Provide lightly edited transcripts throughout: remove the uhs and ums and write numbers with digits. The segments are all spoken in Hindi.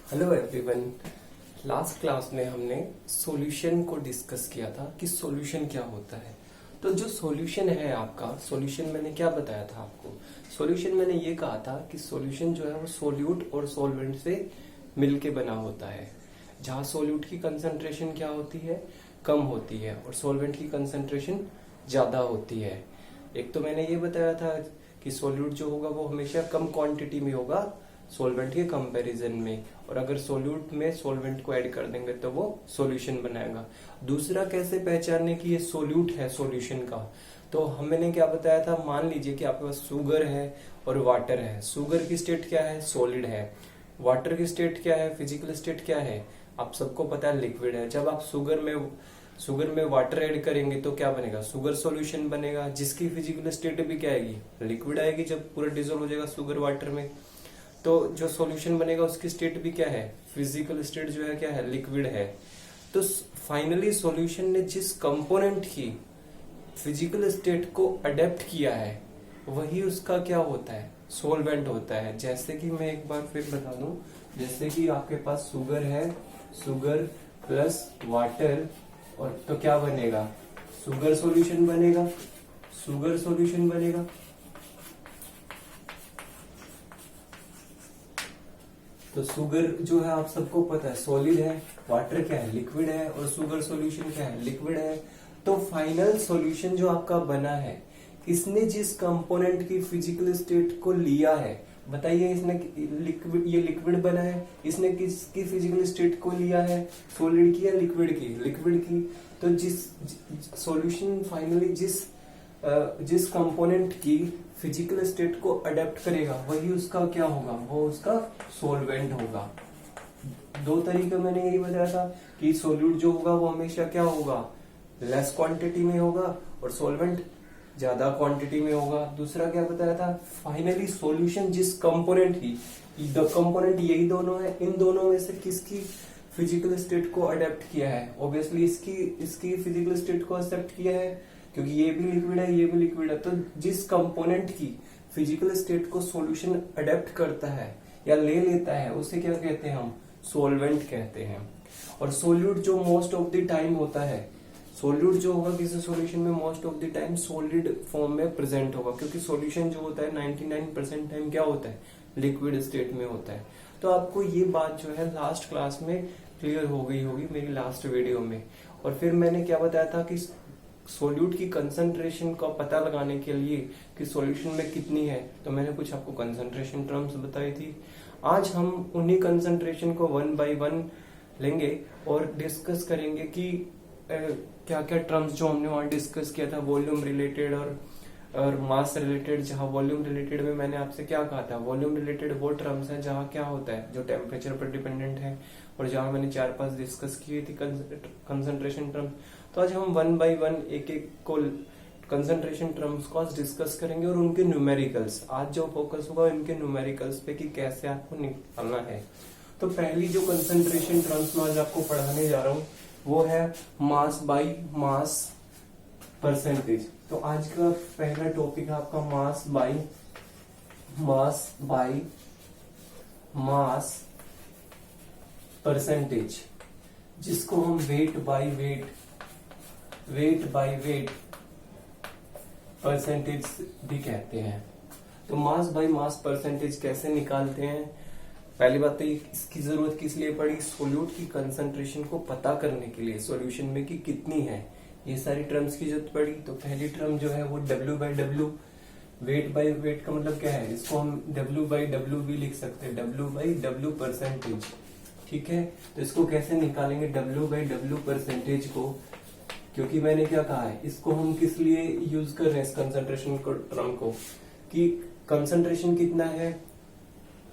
Hello everyone. लास्ट क्लास में हमने सॉल्यूशन को डिस्कस किया था कि सॉल्यूशन क्या होता है। तो जो सॉल्यूशन है आपका, सॉल्यूशन मैंने क्या बताया था आपको? सॉल्यूशन मैंने ये कहा था कि सॉल्यूशन जो है वो सोल्यूट और सॉल्वेंट से मिलके बना होता है, जहाँ सोल्यूट की कंसंट्रेशन क्या होती है, कम होती है, और सॉल्वेंट की कंसंट्रेशन ज्यादा होती है। एक तो मैंने ये बताया था कि सोल्यूट जो होगा वो हमेशा कम क्वांटिटी में होगा सॉल्वेंट के कंपैरिजन में, और अगर सोल्यूट में सॉल्वेंट को ऐड कर देंगे तो वो सॉल्यूशन बनाएगा। दूसरा, कैसे पहचानने की ये सोल्यूट है सॉल्यूशन का? तो हमने क्या बताया था, मान लीजिए कि आपके पास शुगर है और वाटर है। शुगर की स्टेट क्या है, सॉलिड है। वाटर की स्टेट क्या है, फिजिकल स्टेट क्या है, आप सबको पता है, लिक्विड है। जब आप शुगर में वाटर ऐड करेंगे तो क्या बनेगा, शुगर सॉल्यूशन बनेगा, जिसकी फिजिकल स्टेट भी क्या आएगी, लिक्विड आएगी। जब पूरा डिजोल्व हो जाएगा शुगर वाटर में, तो जो सॉल्यूशन बनेगा उसकी स्टेट भी क्या है, फिजिकल स्टेट जो है क्या है, लिक्विड है। तो फाइनली सॉल्यूशन ने जिस कंपोनेंट की फिजिकल स्टेट को अडेप्ट किया है वही उसका क्या होता है, सॉल्वेंट होता है। जैसे कि मैं एक बार फिर बता दूं, जैसे कि आपके पास शुगर है, शुगर प्लस वाटर, और तो क्या बनेगा, शुगर सॉल्यूशन बनेगा, शुगर सॉल्यूशन बनेगा। तो शुगर जो है आप सबको पता है सॉलिड है, वाटर क्या है, लिक्विड है, और शुगर सॉल्यूशन क्या है, लिक्विड है। तो फाइनल सॉल्यूशन जो आपका बना है, इसने जिस कंपोनेंट की फिजिकल स्टेट को लिया है, बताइए, इसने लिक्विड, ये लिक्विड बना है, इसने किसकी फिजिकल स्टेट को लिया है, सॉलिड की या लिक्विड की, लिक्विड की। तो जिस सॉल्यूशन फाइनली जिस कंपोनेंट की फिजिकल स्टेट को अडेप्ट करेगा वही उसका क्या होगा, वो उसका सॉल्वेंट होगा। दो तरीके मैंने यही बताया था कि सोल्यूट जो होगा वो हमेशा क्या होगा, लेस क्वांटिटी में होगा, और सॉल्वेंट ज्यादा क्वांटिटी में होगा। दूसरा क्या बताया था, फाइनली सॉल्यूशन जिस कंपोनेंट की, द कंपोनेंट यही दोनों है, इन दोनों में से किसकी फिजिकल स्टेट को अडेप्ट किया है, ऑब्वियसली इसकी फिजिकल स्टेट को एक्सेप्ट किया है, क्योंकि ये भी लिक्विड है, ये भी लिक्विड है। तो जिस कंपोनेंट की फिजिकल स्टेट को सॉल्यूशन अडेप्ट करता है या ले लेता है उसे क्या कहते हैं, हम सॉल्वेंट कहते हैं। और सोल्यूट जो मोस्ट ऑफ द टाइम होता है, सोल्यूट जो होगा किसी सॉल्यूशन में most of the time solid form में प्रेजेंट होगा, क्योंकि सॉल्यूशन जो होता है 99% टाइम क्या होता है, लिक्विड स्टेट में होता है। तो आपको ये बात जो है लास्ट क्लास में क्लियर हो गई होगी, मेरी लास्ट वीडियो में। और फिर मैंने क्या बताया था कि सोल्यूट की कंसंट्रेशन का पता लगाने के लिए कि सॉल्यूशन में कितनी है, तो मैंने कुछ आपको कंसंट्रेशन टर्म्स बताई थी। आज हम उन्हीं कंसंट्रेशन को वन बाय वन लेंगे और डिस्कस करेंगे कि क्या क्या टर्म्स जो हमने वहां डिस्कस किया था, वॉल्यूम रिलेटेड और मास रिलेटेड। जहां वॉल्यूम रिलेटेड में मैंने आपसे क्या कहा था, वॉल्यूम रिलेटेड वो टर्म्स हैं जहां क्या होता है, जो टेम्परेचर पर डिपेंडेंट है, और जहां मैंने 4-5 डिस्कस की थी कंसंट्रेशन टर्म्स। तो आज हम वन बाय वन एक एक को कंसंट्रेशन टर्म्स को आज डिस्कस करेंगे और उनके न्यूमेरिकल्स। आज जो फोकस होगा इनके न्यूमेरिकल्स पे कि कैसे आपको निकालना है। तो पहली जो कंसंट्रेशन टर्म्स मैं आज आपको पढ़ाने जा रहा हूँ वो है मास बाय मास परसेंटेज। तो आज का पहला टॉपिक है आपका मास बाय मास परसेंटेज, जिसको हम वेट बाय वेट परसेंटेज भी कहते हैं। तो मास बाय मास परसेंटेज कैसे निकालते हैं? पहली बात तो इसकी जरूरत किस लिए पड़ी, सोल्यूट की कंसंट्रेशन को पता करने के लिए, सॉल्यूशन में कि कितनी है, ये सारी टर्म्स की जरूरत पड़ी। तो पहली टर्म जो है वो W by W, weight by weight का मतलब क्या है, इसको हम W बाय डब्ल्यू भी लिख सकते हैं, W बाय डब्ल्यू परसेंटेज। ठीक है, तो इसको कैसे निकालेंगे W बाय डब्ल्यू परसेंटेज को, क्योंकि मैंने क्या कहा है, इसको हम किस लिए यूज कर रहे हैं इस कंसंट्रेशन टर्म को, कि कंसंट्रेशन कितना है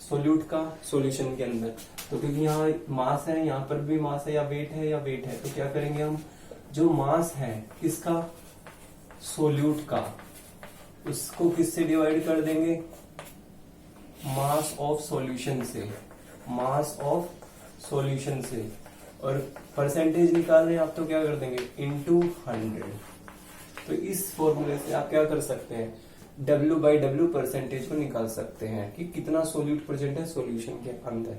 सोल्यूट का सॉल्यूशन के अंदर। तो क्योंकि यहाँ मास है, यहाँ पर भी मास है, या वेट है, तो क्या करेंगे हम, जो मास है किसका, सोल्यूट का, उसको किससे डिवाइड कर देंगे, मास ऑफ सॉल्यूशन से, मास ऑफ सॉल्यूशन से। और परसेंटेज निकाल रहे हैं आप तो क्या कर देंगे, इनटू 100। तो इस फॉर्मूले से आप क्या कर सकते हैं, W/W परसेंटेज को निकाल सकते हैं कि कितना सोल्यूट प्रेजेंट है सॉल्यूशन के अंदर।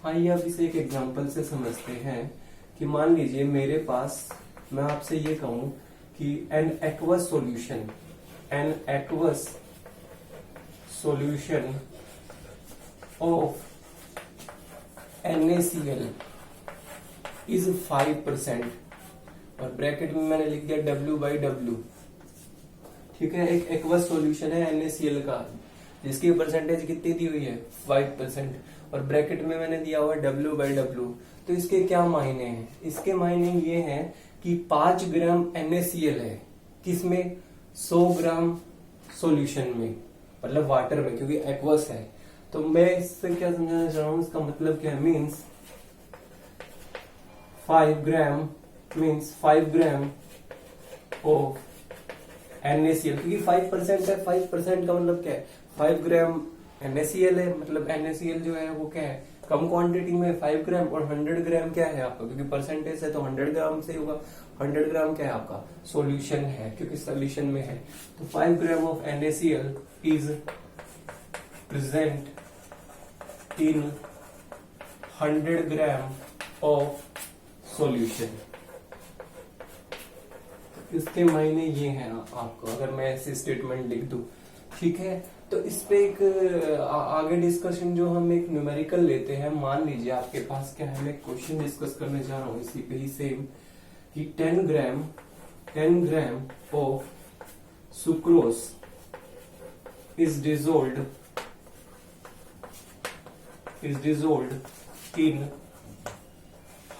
आइए अब इसे एक एग्जांपल से समझते हैं कि मान लीजिए मेरे पास, मैं आपसे ये कहूं कि an aqueous solution of NaCl is 5%, और ब्रैकेट में मैंने लिख दिया W/W। ठीक है, एक एक्वस सॉल्यूशन है NaCl का जिसकी परसेंटेज कितनी दी हुई है 5%, और ब्रैकेट में मैंने दिया हुआ W/W। तो इसके क्या मायने हैं? इसके मायने ये हैं कि 5 ग्राम NaCl है किसमें, 100 ग्राम सॉल्यूशन में, मतलब वाटर में, क्योंकि एक्वस है। तो मैं इससे क्या समझाना चाह रहा हूं, इसका मतलब क्या है, मीन्स 5 ग्राम ऑफ NaCl, क्योंकि 5% है, 5% का मतलब क्या है, 5 ग्राम NaCl है, मतलब NaCl जो है वो क्या है, कम क्वांटिटी में 5 ग्राम, और 100 ग्राम क्या है आपका, क्योंकि परसेंटेज है तो 100 ग्राम से होगा, 100 ग्राम क्या है आपका सॉल्यूशन है, क्योंकि सॉल्यूशन में है। तो 5 gram of NaCl is present in 100 gram of solution. इसके मायने ये हैं आपको, अगर मैं ऐसे स्टेटमेंट लिख दूं। ठीक है, तो इस पे एक आगे डिस्कशन जो हम एक न्यूमेरिकल लेते हैं। मान लीजिए आपके पास क्या है, मैं क्वेश्चन डिस्कस करने जा रहा हूं इसी पे ही सेम, कि 10 gram of sucrose is dissolved in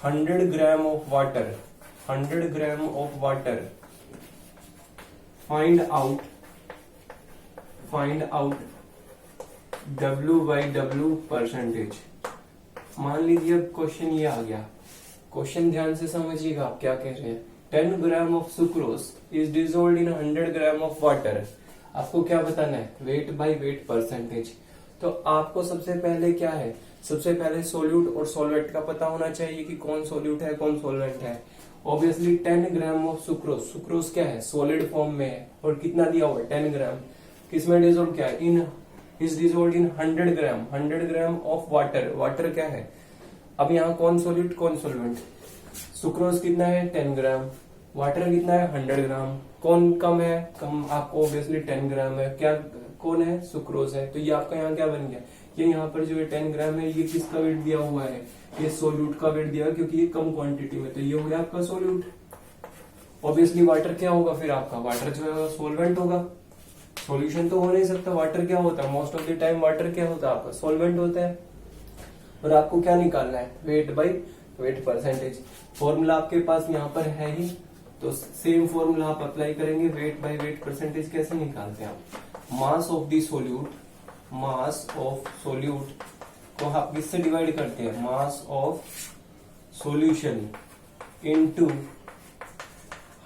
100 gram of water, 100 gram of water. Find out W/W percentage. मान लीजिए अब क्वेश्चन ये आ गया, क्वेश्चन ध्यान से समझिएगा आप क्या कह रहे हैं। 10 gram of sucrose is dissolved in 100 gram of water. आपको क्या बताना है, वेट बाय वेट परसेंटेज। तो आपको सबसे पहले क्या है, सबसे पहले सोल्यूट और सॉल्वेंट का पता होना चाहिए कि कौन सोल्यूट है कौन सॉल्वेंट है। Obviously 10 gram of sucrose, sucrose क्या है सॉलिड फॉर्म में है, और कितना दिया हुआ है 10 ग्राम, किसमें डिजोल्व क्या है, is dissolved in 100 gram, 100 gram of water. Water क्या है, अब यहाँ कौन सोल्यूट कौन सॉल्वेंट, सुक्रोज कितना है 10 ग्राम, वाटर कितना है 100 ग्राम, कौन कम है, कम आपको ऑब्वियसली 10 ग्राम है, क्या कौन है सुक्रोज है। तो ये आपका यहाँ क्या बन गया, ये यहाँ पर जो 10 ग्राम है ये किसका वेट दिया हुआ है, ये सोल्यूट का वेट दिया है, क्योंकि ये कम क्वांटिटी में, तो ये हो गया आपका सोल्यूट। ऑब्वियसली वाटर क्या होगा फिर आपका, वाटर जो है सोल्वेंट होगा, सॉल्यूशन तो हो नहीं सकता। वाटर क्या होता है, most of the time water क्या होता है आपका सॉल्वेंट होता है। और आपको क्या निकालना है, weight by weight percentage. Formula आपके पास यहाँ पर है ही, तो सेम फॉर्मूला आप अप्लाई करेंगे। वेट बाय वेट परसेंटेज कैसे निकालते हैं आप, mass of the solute, mass of solute को आप किससे डिवाइड करते हैं, मास ऑफ सॉल्यूशन इनटू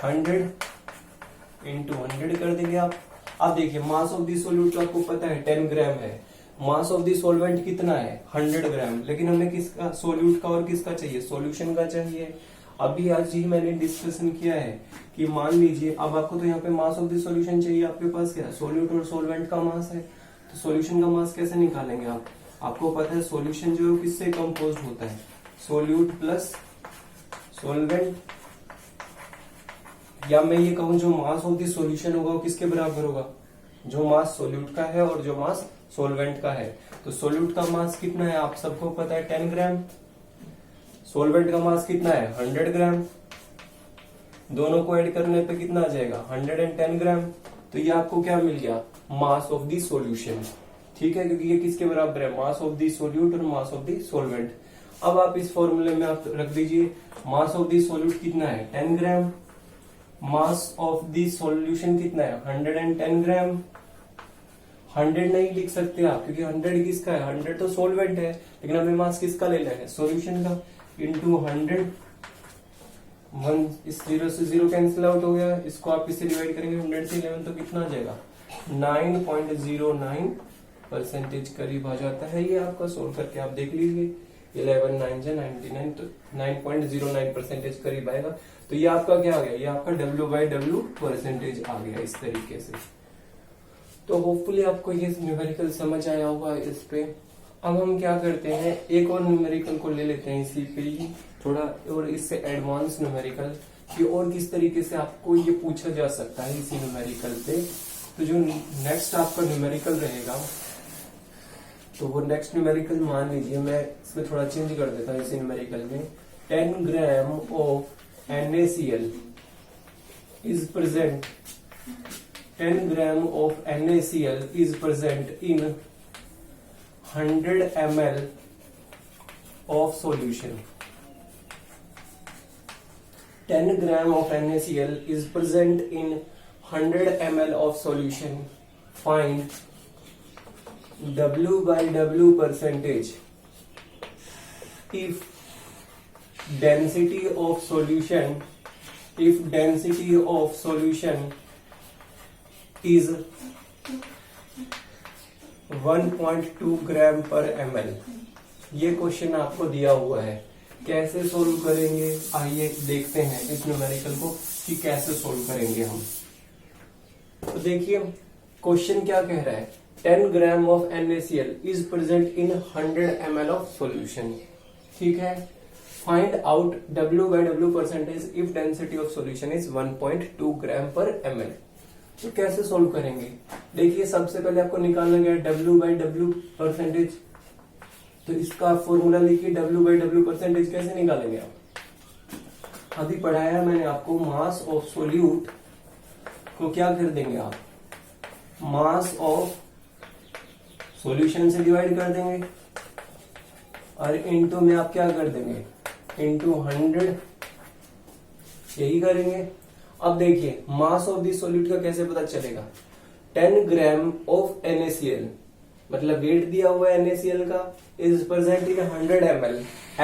100 कर देंगे आप। अब देखिए मास ऑफ दी सोल्यूट तो आपको पता है 10 ग्राम है, मास ऑफ दी सॉल्वेंट कितना है 100 ग्राम, लेकिन हमें किसका, सोल्यूट का और किसका चाहिए, सॉल्यूशन का चाहिए। अभी आज ही मैंने डिस्कशन किया है कि मान लीजिए अब आपको तो यहाँ पे मास ऑफ द सॉल्यूशन चाहिए, आपके पास क्या है सोल्यूट और सॉल्वेंट का मास है, तो सॉल्यूशन का मास कैसे निकालेंगे आप, आपको पता है सॉल्यूशन जो है किससे कंपोज्ड होता है, सोल्यूट प्लस सॉल्वेंट, या मैं ये कहूं जो मास ऑफ द सॉल्यूशन होगा वो किसके बराबर होगा, जो मास सोल्यूट का है और जो मास सॉल्वेंट का है। तो सोल्यूट का मास कितना है आप सबको पता है 10 ग्राम, सॉल्वेंट का मास कितना है 100 ग्राम, दोनों को ऐड करने पे कितना आ जाएगा 110 ग्राम। तो ये आपको क्या मिल गया, मास ऑफ दी सॉल्यूशन। ठीक है, क्योंकि ये किसके बराबर है, मास ऑफ दी सोल्यूट और मास ऑफ दी सॉल्वेंट। अब आप इस फॉर्मूले में आप रख दीजिए, मास ऑफ दी सोल्यूट कितना है 10 ग्राम, मास ऑफ दी सॉल्यूशन कितना है 110 ग्राम। 100 नहीं लिख सकते आप, क्योंकि 100 किसका है, 100 तो सॉल्वेंट है, लेकिन हमें मास किसका लेना है, सॉल्यूशन का, इंटू 100। 1 इस 0 से 0 कैंसिल आउट हो गया, इसको आप इससे डिवाइड करेंगे 100 से 11 तो कितना आ जाएगा 9.09% करीब आ जाता है। ये आपका सोल्व करके आप देख लीजिए, 11 9 से 99 तो 9.09% करीब आएगा। तो ये आपका क्या आ गया, ये आपका W/W परसेंटेज आ गया इस तरीके से। तो होपफुली आपको ये न्यूमेरिकल समझ आया होगा इस पे। अब हम क्या करते हैं, एक और न्यूमेरिकल को ले लेते हैं इसी पे ही थोड़ा, और इससे एडवांस न्यूमेरिकल कि और किस तरीके से आपको ये पूछा जा सकता है इसी न्यूमेरिकल पे। तो जो नेक्स्ट आपका न्यूमेरिकल रहेगा, तो वो नेक्स्ट न्यूमेरिकल मान लीजिए, मैं इसमें थोड़ा चेंज कर देता हूँ इसी न्यूमेरिकल में। 10 gram of NaCl is present 10 gram of NaCl is present in 100 ml of solution. 10 gram of NaCl is present in 100 ml of solution. Find W by W percentage if density of solution is 1.2 ग्राम पर ml। ये क्वेश्चन आपको दिया हुआ है, कैसे सोल्व करेंगे आइए देखते हैं इस न्यूमेरिकल को कि कैसे सोल्व करेंगे हम। तो देखिए क्वेश्चन क्या कह रहा है, 10 gram of NaCl is present in 100 ml of solution. ठीक है, find out W by W percentage if density of solution is 1.2 ग्राम पर ml। तो कैसे सोल्व करेंगे, देखिए सबसे पहले आपको निकालना गया W by W परसेंटेज। तो इसका फॉर्मूला लिखिए, W by W परसेंटेज कैसे निकालेंगे आप, अभी पढ़ाया मैंने आपको, मास ऑफ सोल्यूट को क्या कर देंगे आप, मास ऑफ सॉल्यूशन से डिवाइड कर देंगे और इनटू में आप क्या कर देंगे, इनटू 100, यही करेंगे। अब देखिए मास ऑफ दिस सॉल्यूट का कैसे पता चलेगा, 10 ग्राम ऑफ NaCl मतलब वेट दिया हुआ है NaCl का, is present in 100 ml।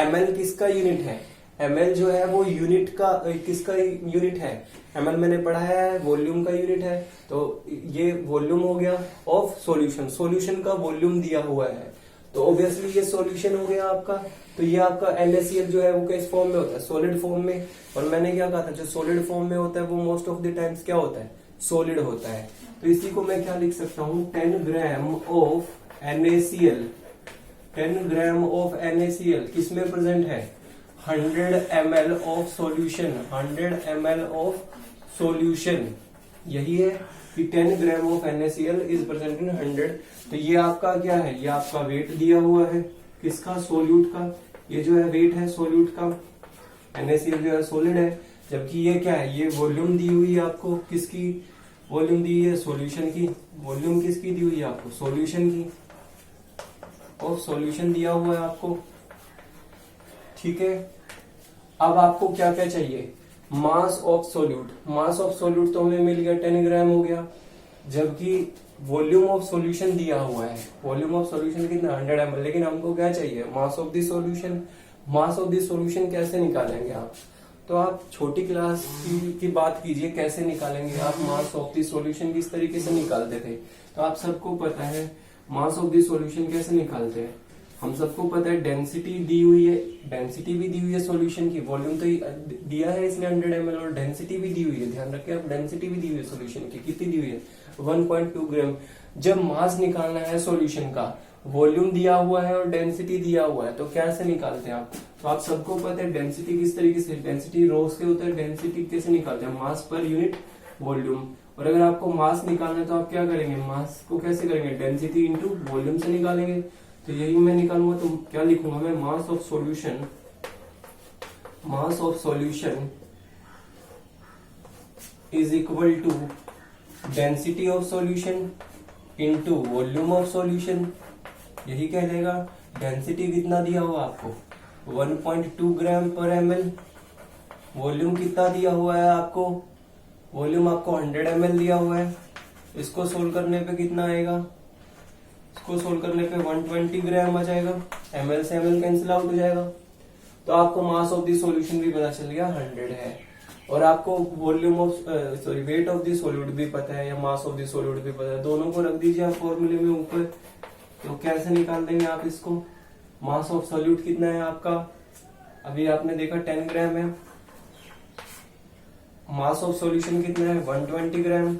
ml किसका यूनिट है, ml जो है वो यूनिट का, किसका यूनिट है, ml मैंने पढ़ाया है वॉल्यूम का यूनिट है। तो ये वॉल्यूम हो गया ऑफ सॉल्यूशन, सॉल्यूशन का वॉल्यूम दिया हुआ है, तो ऑब्वियसली ये सॉल्यूशन हो गया आपका। तो ये आपका NaCl जो है वो किस फॉर्म में होता है, सॉलिड फॉर्म में। और मैंने क्या कहा था, जो सॉलिड फॉर्म में होता है वो मोस्ट ऑफ द टाइम्स क्या होता है, सॉलिड होता है। तो इसी को मैं क्या लिख सकता हूं, 10 gram of NaCl, 10 gram of NaCl किस में प्रेजेंट है, 100 ml of solution, 100 ml of solution. यही है कि 10 gram of NaCl is present in 100। तो ये आपका क्या है, ये आपका वेट दिया हुआ है किसका, सोल्यूट का। ये जो है वेट है सोल्यूट का, NaCl जो है सॉलिड है, जबकि ये क्या है, ये वॉल्यूम दी हुई है आपको, किसकी वॉल्यूम दी है, सॉल्यूशन की। वॉल्यूम किसकी दी हुई है आपको, सॉल्यूशन की, और सॉल्यूशन दिया हुआ है आपको। ठीक है, अब आपको क्या क्या चाहिए, mass of solute. Mass of solute तो हमें मिल गया 10 ग्राम हो गया, जबकि वॉल्यूम ऑफ सॉल्यूशन दिया हुआ है, वॉल्यूम ऑफ सॉल्यूशन कितना 100 ml। लेकिन हमको क्या चाहिए, mass of the solution. Mass of the solution कैसे निकालेंगे आप, तो आप छोटी क्लास की बात कीजिए, कैसे निकालेंगे आप मास ऑफ द सॉल्यूशन, किस तरीके से निकालते थे। तो आप सबको पता है मास ऑफ द सॉल्यूशन कैसे निकालते हैं, हम सबको पता है डेंसिटी दी हुई है, डेंसिटी भी दी हुई है सॉल्यूशन की, वॉल्यूम तो दिया है इसने 100 ml, और डेंसिटी भी दी हुई है, ध्यान रखिए आप, डेंसिटी भी दी हुई है सॉल्यूशन की, कितनी दी हुई है 1.2 ग्राम। जब मास निकालना है सॉल्यूशन का, वॉल्यूम दिया हुआ है और डेंसिटी दिया हुआ है, तो कैसे निकालते हैं आप, तो आप सबको पता है डेंसिटी किस तरीके से, डेंसिटी रो से होता है, डेंसिटी कैसे निकालते हैं, मास पर यूनिट वॉल्यूम। और अगर आपको मास निकालना है तो आप क्या करेंगे, मास को कैसे करेंगे, डेंसिटी इंटू वॉल्यूम से निकालेंगे। तो यही मैं निकालूंगा, तो क्या लिखूंगा मैं, mass of solution, mass of solution is equal to density of solution into volume of solution. यही कह देगा, डेंसिटी कितना दिया हुआ आपको 1.2 ग्राम पर ml, वॉल्यूम कितना दिया हुआ है आपको, वॉल्यूम आपको 100 ml दिया हुआ है। इसको सोल्व करने पे कितना आएगा, इसको सोल्व करने पे 120 ग्राम आ जाएगा, ml से ml कैंसिल आउट हो जाएगा। तो आपको मास ऑफ द सॉल्यूशन भी पता चल गया 100 है, और आपको volume of sorry weight of the solute भी पता है, या मास ऑफ द सॉल्यूट भी पता है। दोनों को रख दीजिए आप फॉर्मूले में ऊपर। तो कैसे निकाल देंगे आप इसको, मास ऑफ सॉल्यूट कितना है आपका, अभी आपने देखा 10 ग्राम है, मास ऑफ सॉल्यूशन कितना है 120 ग्राम,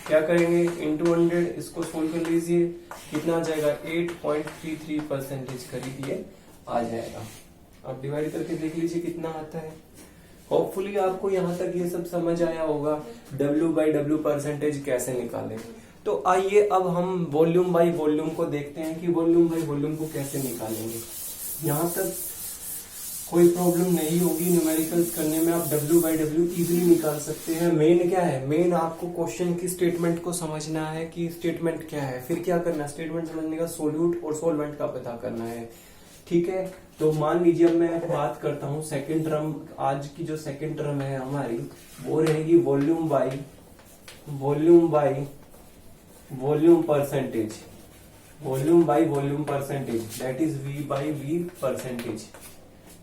क्या करेंगे, इंटू 100, इसको सोल्व कर लीजिए, कितना आ जाएगा 8.33% करीब ये आ जाएगा। अब डिवाइड करके देख लीजिए कितना आता है। होपफुली आपको यहाँ तक ये सब समझ आया होगा W/W परसेंटेज कैसे निकालें। तो आइए अब हम वॉल्यूम बाय वॉल्यूम को देखते हैं कि वॉल्यूम बाय वॉल्यूम को कैसे निकालेंगे। यहाँ तक कोई प्रॉब्लम नहीं होगी, न्यूमेरिकल्स करने में आप W/W इजीली निकाल सकते हैं। मेन क्या है, मेन आपको क्वेश्चन की स्टेटमेंट को समझना है कि स्टेटमेंट क्या है, फिर क्या करना है, स्टेटमेंट समझने का सोल्यूट और सोलवेंट का पता करना है। ठीक है, तो मान लीजिए अब मैं बात करता हूँ सेकंड टर्म, आज की जो सेकंड टर्म है हमारी वो रहेगी volume by volume percentage, volume by volume percentage, that is V/V percentage.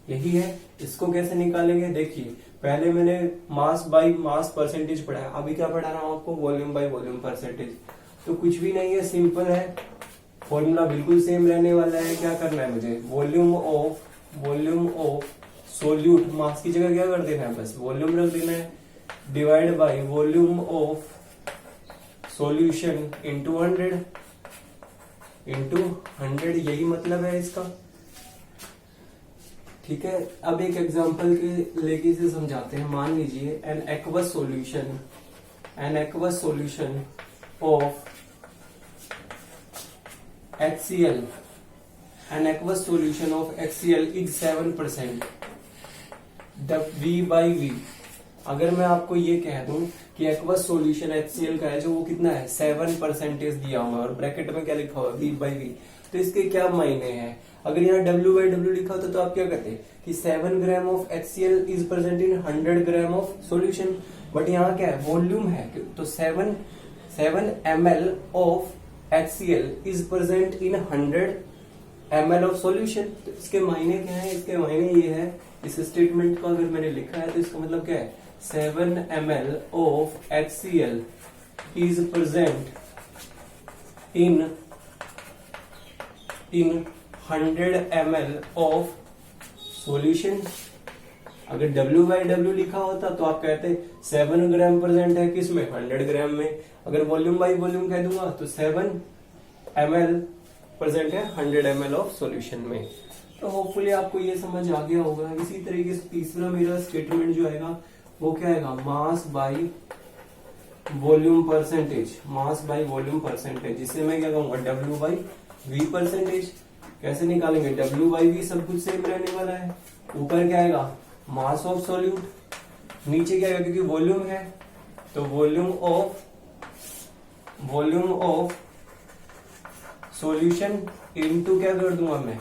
यही है। इसको कैसे निकालेंगे, देखिए पहले मैंने मास बाय मास परसेंटेज पढ़ा है, अभी क्या पढ़ा रहा हूं आपको, वॉल्यूम बाय वॉल्यूम परसेंटेज। तो कुछ भी नहीं है, सिंपल है, फॉर्मूला बिल्कुल सेम रहने वाला है। क्या करना है मुझे, वॉल्यूम ऑफ सोल्यूट, मास की जगह क्या कर देना है, बस वॉल्यूम रख देना है, divide by volume of solution into 100, यही मतलब है इसका। ठीक है, अब एक एग्जांपल के लेके इसे समझाते हैं। मान लीजिए an aqueous solution of HCl, an aqueous solution of HCl is 7%, the V/V। अगर मैं आपको ये कह दूं कि एक्वस सॉल्यूशन HCl का है जो वो कितना है 7% दिया हुआ और ब्रैकेट में क्या लिखा हुआ V/V, तो इसके क्या मायने हैं। अगर यहाँ W/W लिखा होता तो आप क्या करते कि 7 gram of HCl is present in 100 gram of solution, but यहाँ क्या है, वॉल्यूम है, तो 7 ml of HCl is present in 100 ml of solution। तो इसके मायने क्या है, इसके मायने ये है, इस स्टेटमेंट को अगर मैंने लिखा है तो इसका मतलब क्या है, 7 ml of HCl is present in 100 ml of solution। अगर W/W लिखा होता तो आप कहते 7 ग्राम प्रेजेंट है किसमें, 100 ग्राम में। अगर वॉल्यूम बाय वॉल्यूम कह दूंगा तो 7 ml प्रेजेंट है 100 ml ऑफ सॉल्यूशन में। तो होपफुली आपको ये समझ आ गया होगा। इसी तरीके से तीसरा मेरा स्टेटमेंट जो आएगा वो क्या आएगा, मास बाय वॉल्यूम परसेंटेज, जिससे मैं क्या कहूंगा W/V परसेंटेज। कैसे निकालेंगे, W/V सब कुछ सेम रहने वाला है। ऊपर क्या आएगा, मास ऑफ सॉल्यूट, नीचे क्या आएगा क्योंकि वॉल्यूम है तो वॉल्यूम ऑफ सॉल्यूशन इनटू क्या कर दूंगा मैं,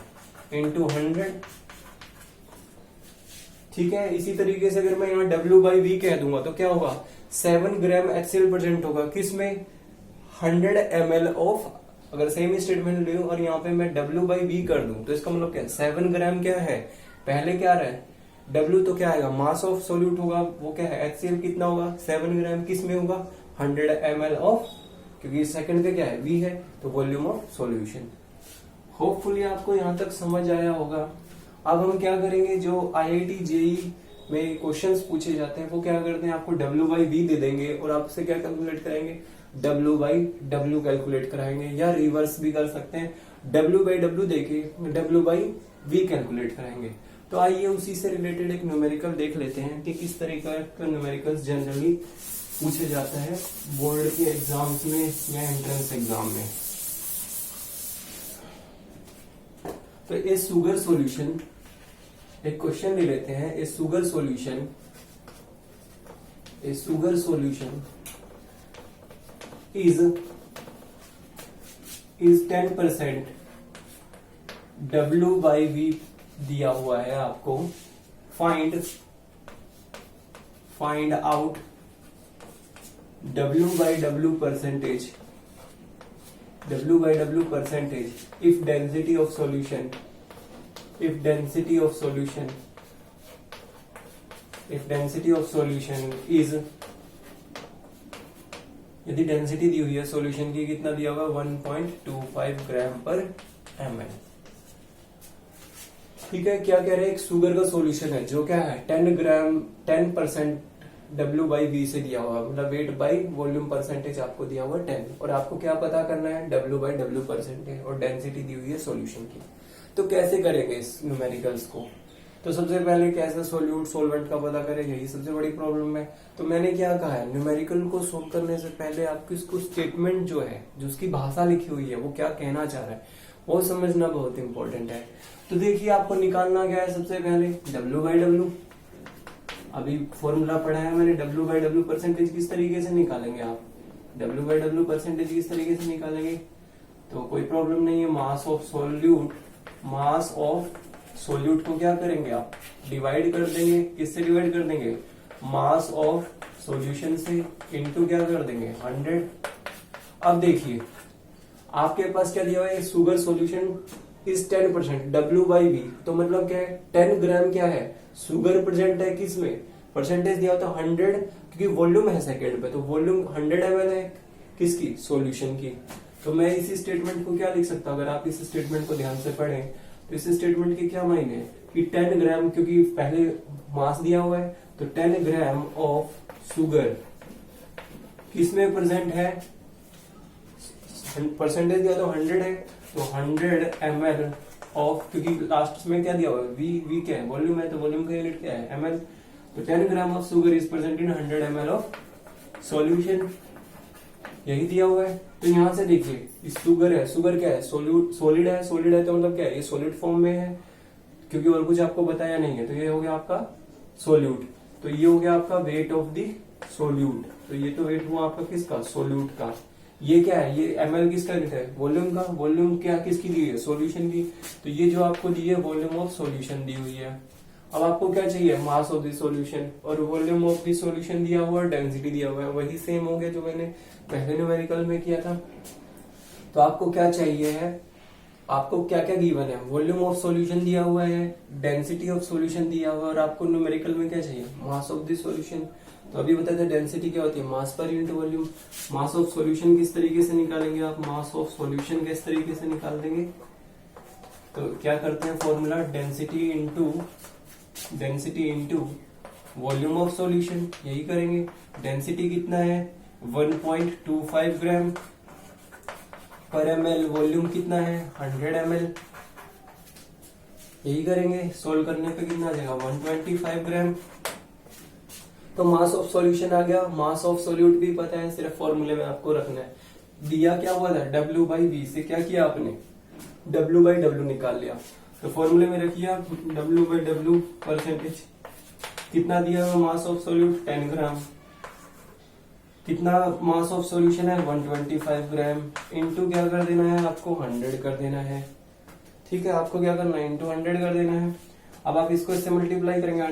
इनटू 100। ठीक है, इसी तरीके से अगर मैं यहाँ W/V कह दूंगा तो क्या होगा, 7 ग्राम HCl प्रेजेंट होगा किसमें, 100 ml ऑफ। अगर सेम स्टेटमेंट ले और यहाँ पे मैं W/V कर दूं तो इसका मतलब क्या है, 7 ग्राम क्या है, पहले क्या रहा है W, तो क्या आएगा, मास ऑफ सोल्यूट होगा, वो क्या है HCl कितना होगा 7 ग्राम, किस में होगा 100 ml ऑफ, क्योंकि सेकंड पे क्या है V है, तो वॉल्यूम ऑफ सॉल्यूशन। होपफुली आपको यहाँ तक समझ आया होगा। अब हम क्या करेंगे, जो IIT JEE में क्वेश्चंस पूछे जाते हैं वो क्या करते हैं, आपको W/V दे देंगे और आपसे क्या कैलकुलेट कराएंगे, W/W कैलकुलेट कराएंगे, या रिवर्स भी कर सकते हैं, W/W देके W/V कैलकुलेट कराएंगे। तो आइए उसी से रिलेटेड एक न्यूमेरिकल देख लेते हैं कि किस तरीके का न्यूमेरिकल्स जनरली पूछे जाता है बोर्ड के एग्जाम्स में या एंट्रेंस एग्जाम में। तो ए शुगर सॉल्यूशन, एक क्वेश्चन ले लेते हैं, ए शुगर सॉल्यूशन is 10% W/V दिया हुआ है आपको, find out W/W percentage if density of solution is, यदि डेंसिटी दी हुई है सॉल्यूशन की, कितना दिया होगा 1.25 ग्राम पर ml। ठीक है, क्या कह रहे हैं, एक शुगर का सॉल्यूशन है जो क्या है 10% W/V से दिया हुआ, मतलब वेट बाई वॉल्यूम परसेंटेज आपको दिया हुआ 10, और आपको क्या पता करना है, W/W परसेंटेज, और डेंसिटी दी हुई है सॉल्यूशन की। तो कैसे करेंगे इस न्यूमेरिकल्स को? तो सबसे पहले कैसे सोल्यूट सोलवेंट का पता करेंगे, यही सबसे बड़ी प्रॉब्लम है। तो मैंने क्या कहा है, न्यूमेरिकल को सोल्व करने से पहले आपको इसको स्टेटमेंट जो है, जो उसकी भाषा लिखी हुई है, वो क्या कहना चाह रहा है, वो समझना बहुत इंपॉर्टेंट है। तो देखिए आपको निकालना क्या है, सबसे पहले W/W। अभी फॉर्मूला पढ़ा है मैंने, W/W परसेंटेज किस तरीके से निकालेंगे आप, W/W परसेंटेज किस तरीके से निकालेंगे, तो कोई प्रॉब्लम नहीं है। मास ऑफ सोल्यूट को क्या करेंगे आप, डिवाइड कर देंगे, किससे डिवाइड कर देंगे, मास ऑफ सॉल्यूशन से, इनटू क्या कर देंगे 100। अब देखिए आपके पास क्या दिया हुआ है, शुगर सॉल्यूशन इज 10%, W/V, तो मतलब क्या है, 10 ग्राम क्या है, शुगर प्रेजेंट है किसमें, परसेंटेज दिया होता 100, क्योंकि वॉल्यूम है सेकेंड पे, तो वॉल्यूम 100 ml है किसकी, सॉल्यूशन की। तो मैं इसी स्टेटमेंट को क्या लिख सकता हूं, अगर आप इस स्टेटमेंट को ध्यान से पढ़ें तो इस स्टेटमेंट के क्या मायने हैं कि 10 ग्राम, क्योंकि पहले मास दिया हुआ है, तो 10 ग्राम ऑफ शुगर किसमें प्रेजेंट है, परसेंटेज दिया तो 100 है, तो 100 ml ऑफ, क्योंकि लास्ट में क्या दिया हुआ है, वी क्या है, वॉल्यूम है, तो वॉल्यूम का यूनिट क्या है, ml, तो 10 gram of sugar is present in 100 ml of solution, यही दिया हुआ है। तो यहां से देखिए शुगर है, शुगर क्या है, सॉलिड है, तो मतलब क्या है, ये सॉलिड फॉर्म में है, क्योंकि और कुछ आपको बताया नहीं है, तो ये हो गया आपका सोल्यूट। तो ये हो गया आपका वेट ऑफ द सोल्यूट, तो ये तो वेट हुआ आपका किसका, सोल्यूट का। ये क्या है, ये ml किसका है, वॉल्यूम का, वॉल्यूम क्या किसकी दी है, सॉल्यूशन की। तो ये जो आपको दी है वॉल्यूम ऑफ सॉल्यूशन दी हुई है। अब आपको क्या चाहिए, मास ऑफ द सॉल्यूशन, और वॉल्यूम ऑफ द सॉल्यूशन दिया हुआ है, डेंसिटी दिया हुआ है, वही सेम हो गया जो मैंने पहले न्यूमेरिकल में किया था। तो आपको क्या चाहिए है, आपको क्या क्या गिवन है, वॉल्यूम ऑफ सॉल्यूशन दिया हुआ है, डेंसिटी ऑफ सॉल्यूशन दिया हुआ है, और आपको न्यूमेरिकल में क्या चाहिए, मास ऑफ द सॉल्यूशन। तो अभी बताते हैं डेंसिटी क्या होती है, मास पर unit volume. Mass of solution किस तरीके से निकालेंगे आप, मास ऑफ सॉल्यूशन किस तरीके से निकाल देंगे, तो क्या करते हैं formula, density into volume of solution, यही करेंगे। डेंसिटी कितना है 1.25 ग्राम पर ml, वॉल्यूम कितना है 100 ml, यही करेंगे। सोल्व करने पे कितना आ जाएगा 125 ग्राम। तो मास ऑफ सॉल्यूशन आ गया, मास ऑफ सोल्यूट भी पता है, सिर्फ फॉर्मूले में आपको रखना है। दिया क्या हुआ था, W/V से क्या किया आपने, W/W निकाल लिया। तो फॉर्मूले में रखिए आप W/W परसेंटेज, कितना दिया हुआ मास ऑफ सोल्यूट 10 ग्राम, कितना मास ऑफ सॉल्यूशन है 125 ग्राम, इनटू क्या कर देना है आपको 100 कर देना है। ठीक है, आपको क्या करना है, इनटू 100 कर देना है। अब आप इसको इससे मल्टीप्लाई करेंगे,